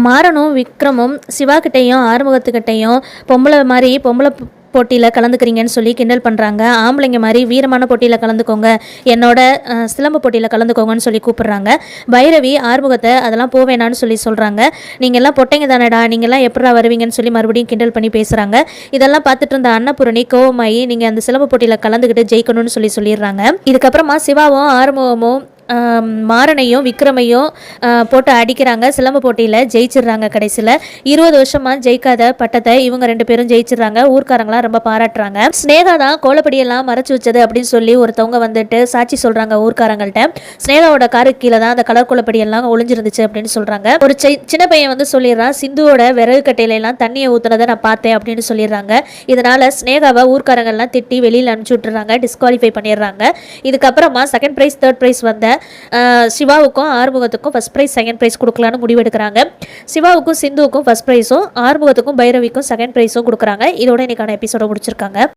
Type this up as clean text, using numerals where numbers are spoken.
மாறனும் விக்ரமும் சிவா கிட்டையும் ஆறுமுகத்துக்கிட்டையும் பொம்பளை போட்டியில் கலந்துக்கிறீங்கன்னு சொல்லி கிண்டல் பண்ணுறாங்க. ஆம்பளைங்க மாதிரி வீரமான போட்டியில் கலந்துக்கோங்க, என்னோட சிலம்பு போட்டியில் கலந்துக்கோங்கன்னு சொல்லி கூப்பிட்றாங்க. பைரவி ஆறுமுகத்தை அதெல்லாம் போவேணான்னு சொல்லி சொல்கிறாங்க. நீங்கள் எல்லாம் பொட்டைங்க தானடா, நீங்கள்லாம் எப்படா வருவீங்கன்னு சொல்லி மறுபடியும் கிண்டல் பண்ணி பேசுகிறாங்க. இதெல்லாம் பார்த்துட்டு இருந்த அன்னபூரணி கோவமாயி நீங்கள் அந்த சிலம்பு போட்டியில் கலந்துக்கிட்டு ஜெயிக்கணும்னு சொல்லிடுறாங்க. இதுக்கப்புறமா சிவாவும் ஆறுமுகமும் மாறனையும் விக்ரமையும் போட்டு அடிக்கிறாங்க. சிலம்பு போட்டியில் ஜெயிச்சிடுறாங்க. கடைசியில் 20 வருஷமாக ஜெயிக்காத பட்டத்தை இவங்க 2 பேரும் ஜெயிச்சிடுறாங்க. ஊர்க்காரங்களாம் ரொம்ப பாராட்டுறாங்க. ஸ்னேகா தான் கோலப்படியெல்லாம் மறைச்சு வச்சது அப்படின்னு சொல்லி ஒருத்தவங்க வந்துட்டு சாட்சி சொல்கிறாங்க ஊர்க்காரங்கள்ட்ட. ஸ்னேகாவோட காருக்கு கீழே தான் அந்த கலர் கோலப்படியெல்லாம் ஒளிஞ்சிருந்துச்சு அப்படின்னு சொல்கிறாங்க. ஒரு சின்ன பையன் வந்து சொல்லிடுறான், சிந்துவோட விறகு கட்டையிலாம் தண்ணியை ஊற்றுனதை நான் பார்த்தேன் அப்படின்னு சொல்லிடுறாங்க. இதனால் ஸ்னேகாவை ஊர்க்காரங்கள்லாம் திட்டி வெளியில் அனுப்பிச்சி விட்டுறாங்க, டிஸ்குவாலிஃபை பண்ணிடுறாங்க. இதுக்கப்புறமா செகண்ட் ப்ரைஸ் தேர்ட் ப்ரைஸ் வந்த சிவாவுக்கும் ஆறுமுகத்துக்கும் ஃபர்ஸ்ட் ப்ரைஸ் செகண்ட் ப்ரைஸ் கொடுக்கலான்னு முடிவெடுக்கிறாங்க. சிவாவுக்கும் சிந்துவுக்கும் ஃபர்ஸ்ட் ப்ரைஸும் ஆறுமுகத்துக்கும் பைரவிக்கும் செகண்ட் ப்ரைஸும் கொடுக்குறாங்க. இதோட இன்னைக்கான எபிசோட முடிச்சிருக்காங்க.